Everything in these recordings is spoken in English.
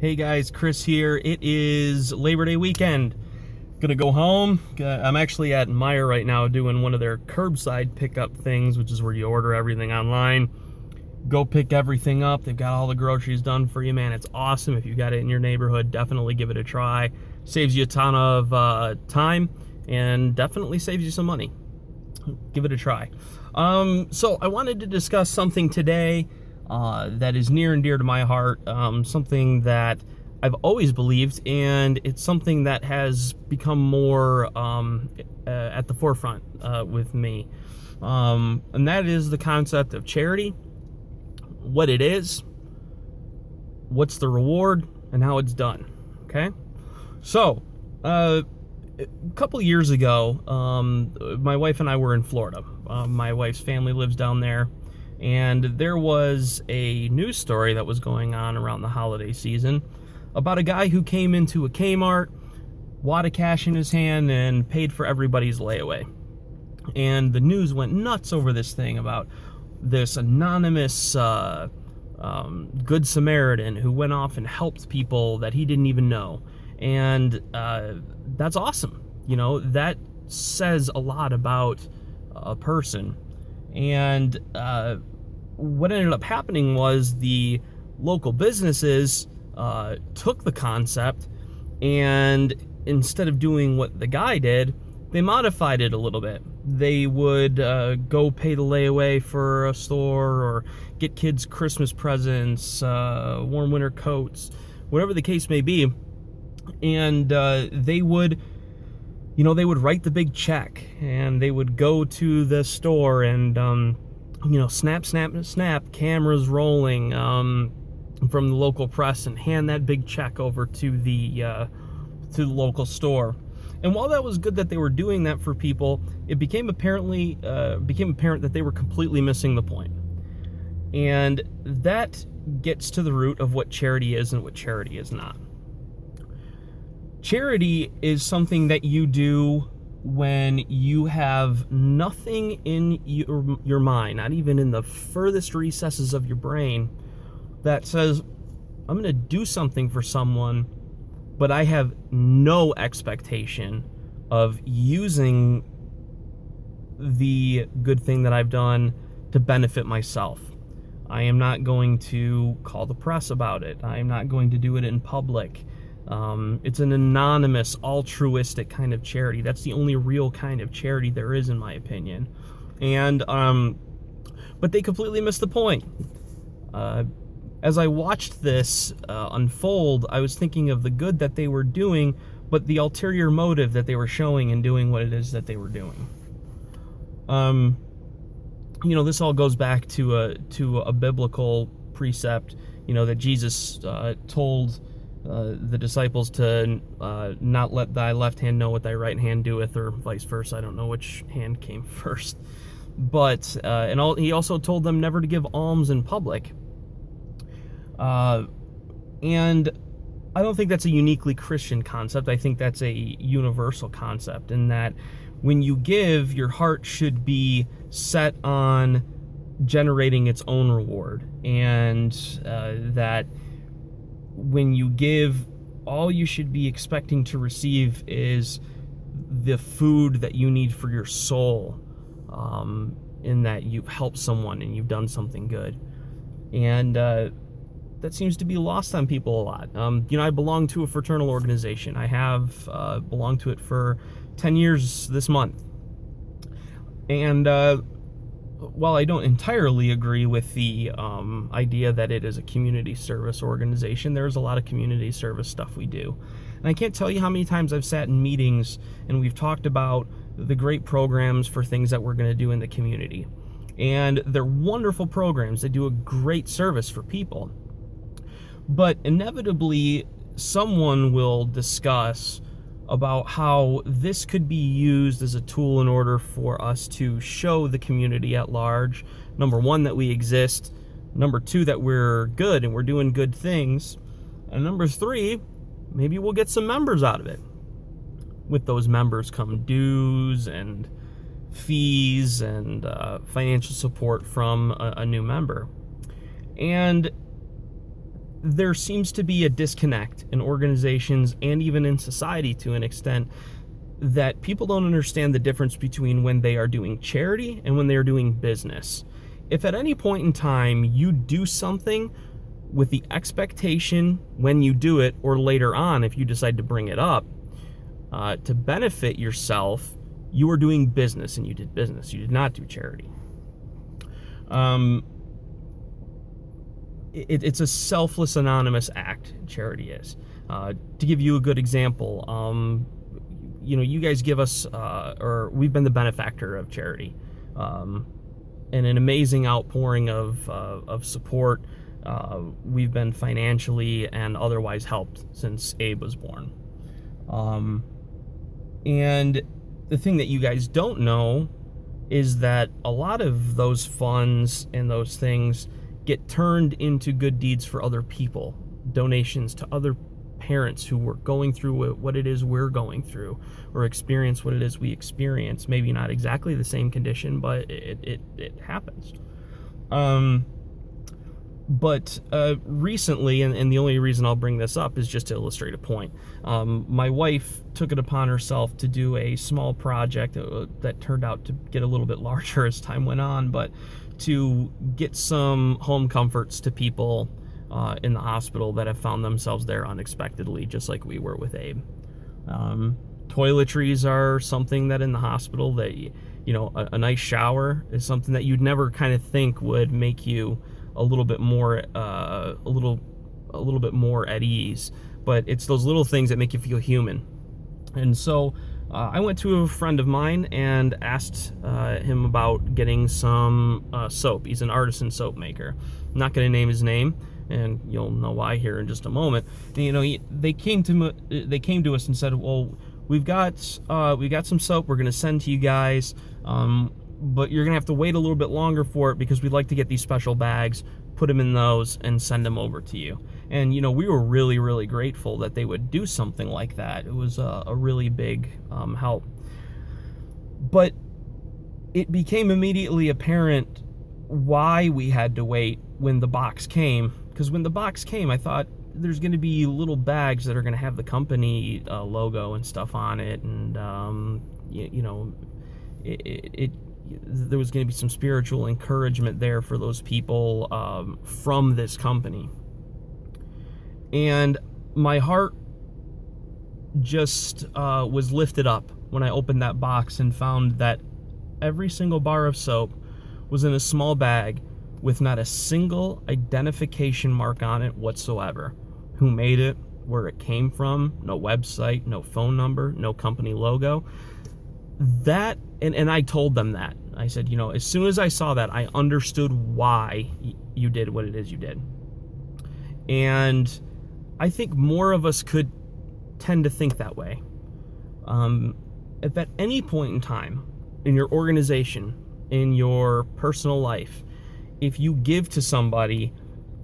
Hey guys, Chris here. It is Labor Day weekend. Gonna go home. I'm actually at Meijer right now doing one of their curbside pickup things, which is where you order everything online. Go pick everything up. They've got all the groceries done for you, man. It's awesome. If you got it in your neighborhood, definitely give it a try. Saves you a ton of time and definitely saves you some money. Give it a try. So I wanted to discuss something today that is near and dear to my heart, something that I've always believed, and it's something that has become more at the forefront with me. And that is the concept of charity, what it is, what's the reward, and how it's done. Okay? So, a couple years ago, my wife and I were in Florida. My wife's family lives down there. And there was a news story that was going on around the holiday season about a guy who came into a Kmart, wad of cash in his hand, and paid for everybody's layaway. And the news went nuts over this thing about this anonymous Good Samaritan who went off and helped people that he didn't even know. And that's awesome. You know, that says a lot about a person. And what ended up happening was the local businesses took the concept, and instead of doing what the guy did, they modified it a little bit. They would go pay the layaway for a store, or get kids Christmas presents, warm winter coats, whatever the case may be. And they would write the big check, and they would go to the store and, snap, cameras rolling from the local press, and hand that big check over to the local store. And while that was good that they were doing that for people, it became apparent that they were completely missing the point. And that gets to the root of what charity is and what charity is not. Charity is something that you do when you have nothing in your mind, not even in the furthest recesses of your brain, that says, I'm going to do something for someone, but I have no expectation of using the good thing that I've done to benefit myself. I am not going to call the press about it. I am not going to do it in public. It's an anonymous, altruistic kind of charity. That's the only real kind of charity there is, in my opinion. And, but they completely missed the point. As I watched this unfold, I was thinking of the good that they were doing, but the ulterior motive that they were showing in doing what it is that they were doing. This all goes back to a biblical precept, that Jesus told the disciples to not let thy left hand know what thy right hand doeth, or vice versa. I don't know which hand came first. But he also told them never to give alms in public. And I don't think that's a uniquely Christian concept. I think that's a universal concept, in that when you give, your heart should be set on generating its own reward, and that when you give, all you should be expecting to receive is the food that you need for your soul, in that you've helped someone and you've done something good. And that seems to be lost on people a lot. I belong to a fraternal organization. I have belonged to it for 10 years this month. And while I don't entirely agree with the idea that it is a community service organization, there's a lot of community service stuff we do. And I can't tell you how many times I've sat in meetings and we've talked about the great programs for things that we're going to do in the community. And they're wonderful programs. They do a great service for people. But inevitably, someone will discuss about how this could be used as a tool in order for us to show the community at large, number one, that we exist, number two, that we're good and we're doing good things, and number three, maybe we'll get some members out of it. With those members come dues and fees and financial support from a new member. And there seems to be a disconnect in organizations and even in society to an extent that people don't understand the difference between when they are doing charity and when they are doing business. If at any point in time you do something with the expectation when you do it, or later on if you decide to bring it up, to benefit yourself, you are doing business, and you did business. You did not do charity. It's a selfless, anonymous act, charity is. To give you a good example, you guys give us, or we've been the benefactor of charity, and an amazing outpouring of support. We've been financially and otherwise helped since Abe was born. And the thing that you guys don't know is that a lot of those funds and those things get turned into good deeds for other people, donations to other parents who were going through what it is we're going through, or experience what it is we experience. Maybe not exactly the same condition, but it happens. But recently, and the only reason I'll bring this up is just to illustrate a point, my wife took it upon herself to do a small project that turned out to get a little bit larger as time went on, but to get some home comforts to people in the hospital that have found themselves there unexpectedly, just like we were with Abe. Toiletries are something that in the hospital that, a nice shower is something that you'd never kind of think would make you a little bit more bit more at ease, but it's those little things that make you feel human. And so I went to a friend of mine and asked him about getting some soap. He's an artisan soap maker. I'm not going to name his name, and you'll know why here in just a moment. They came to us and said, well, we've got some soap we're going to send to you guys, but you're going to have to wait a little bit longer for it because we'd like to get these special bags, put them in those, and send them over to you. And, we were really, really grateful that they would do something like that. It was a really big help. But it became immediately apparent why we had to wait when the box came. Because when the box came, I thought there's going to be little bags that are going to have the company logo and stuff on it. And, there was going to be some spiritual encouragement there for those people from this company. And my heart just was lifted up when I opened that box and found that every single bar of soap was in a small bag with not a single identification mark on it whatsoever. Who made it, where it came from, no website, no phone number, no company logo. That, and I told them that. I said, as soon as I saw that, I understood why you did what it is you did. And I think more of us could tend to think that way. If at any point in time, in your organization, in your personal life, if you give to somebody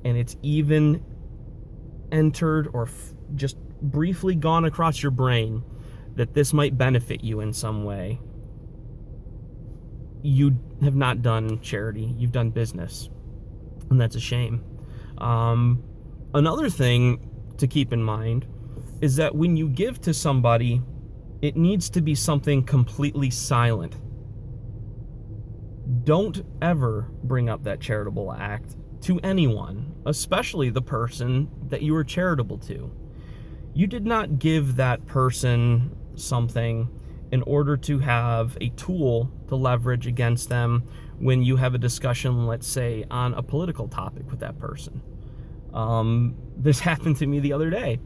and it's even entered or just briefly gone across your brain that this might benefit you in some way, you have not done charity, you've done business, and that's a shame. Another thing to keep in mind is that when you give to somebody, it needs to be something completely silent. Don't ever bring up that charitable act to anyone, especially the person that you were charitable to. You did not give that person something in order to have a tool to leverage against them when you have a discussion, let's say, on a political topic with that person. This happened to me the other day.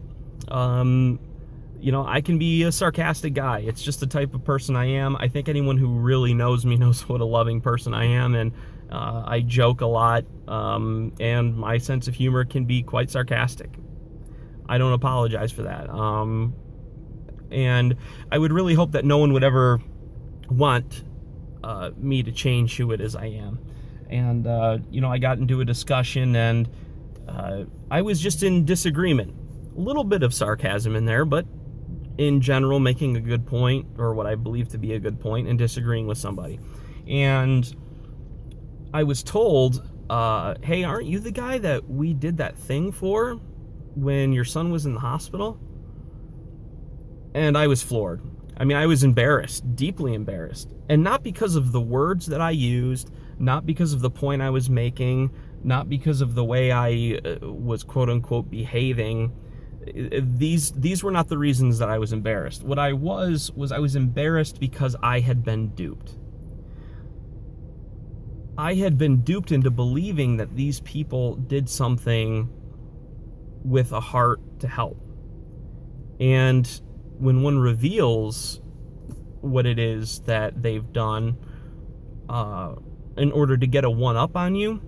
I can be a sarcastic guy. It's just the type of person I am. I think anyone who really knows me knows what a loving person I am, and I joke a lot, and my sense of humor can be quite sarcastic. I don't apologize for that. And I would really hope that no one would ever want me to change who it is I am. And, I got into a discussion, and I was just in disagreement. A little bit of sarcasm in there, but in general, making a good point, or what I believe to be a good point, and disagreeing with somebody. And I was told, hey, aren't you the guy that we did that thing for? when your son was in the hospital, and I was floored. I mean, I was embarrassed, deeply embarrassed. And not because of the words that I used, not because of the point I was making, not because of the way I was quote-unquote behaving. These were not the reasons that I was embarrassed. What I was I was embarrassed because I had been duped. I had been duped into believing that these people did something with a heart to help. And when one reveals what it is that they've done in order to get a one-up on you,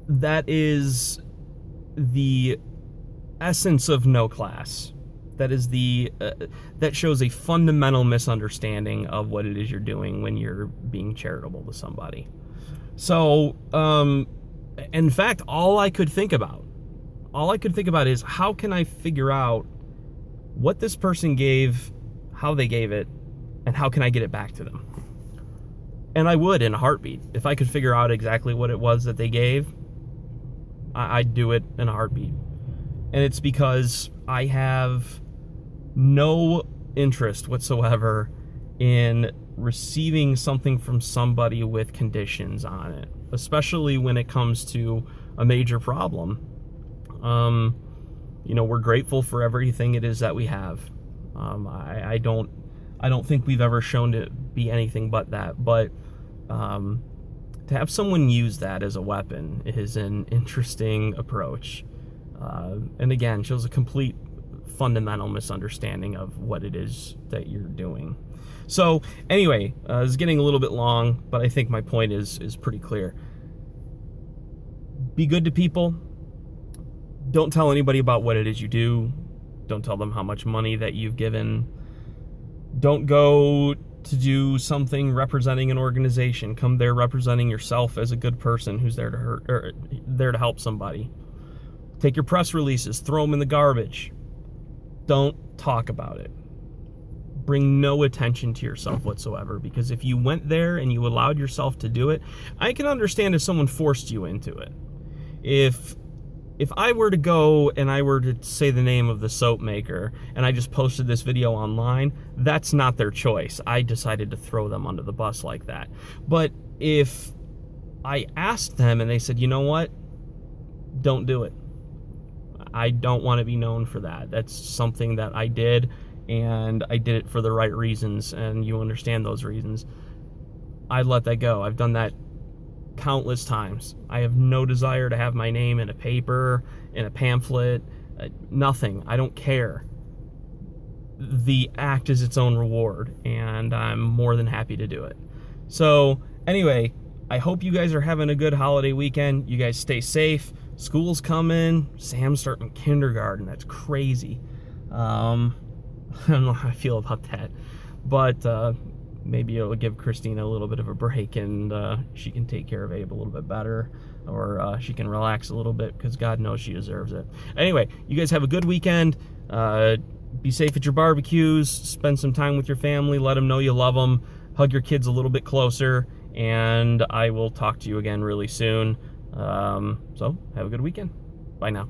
that is the essence of no class. That is that shows a fundamental misunderstanding of what it is you're doing when you're being charitable to somebody. So, in fact, all I could think about is, how can I figure out what this person gave, how they gave it, and how can I get it back to them? And I would in a heartbeat. If I could figure out exactly what it was that they gave, I'd do it in a heartbeat. And it's because I have no interest whatsoever in receiving something from somebody with conditions on it, especially when it comes to a major problem. We're grateful for everything it is that we have. I don't think we've ever shown to be anything but that. But to have someone use that as a weapon is an interesting approach. And again, shows a complete fundamental misunderstanding of what it is that you're doing. So anyway, it's getting a little bit long, but I think my point is pretty clear. Be good to people. Don't tell anybody about what it is you do. Don't tell them how much money that you've given. Don't go to do something representing an organization. Come there representing yourself as a good person who's there to hurt, or there to help somebody. Take your press releases, throw them in the garbage. Don't talk about it. Bring no attention to yourself whatsoever, because if you went there and you allowed yourself to do it, I can understand if someone forced you into it. If I were to go and I were to say the name of the soap maker and I just posted this video online, that's not their choice. I decided to throw them under the bus like that. But if I asked them and they said, you know what, don't do it. I don't want to be known for that. That's something that I did, and I did it for the right reasons, and you understand those reasons. I'd let that go. I've done that countless times. I have no desire to have my name in a paper, in a pamphlet, nothing. I don't care. The act is its own reward, and I'm more than happy to do it. So anyway, I hope you guys are having a good holiday weekend. You guys stay safe. School's coming. Sam's starting kindergarten. That's crazy. I don't know how I feel about that, but maybe it'll give Christina a little bit of a break, and she can take care of Abe a little bit better, or she can relax a little bit, because God knows she deserves it. Anyway, you guys have a good weekend. Be safe at your barbecues. Spend some time with your family. Let them know you love them. Hug your kids a little bit closer, and I will talk to you again really soon. So have a good weekend. Bye now.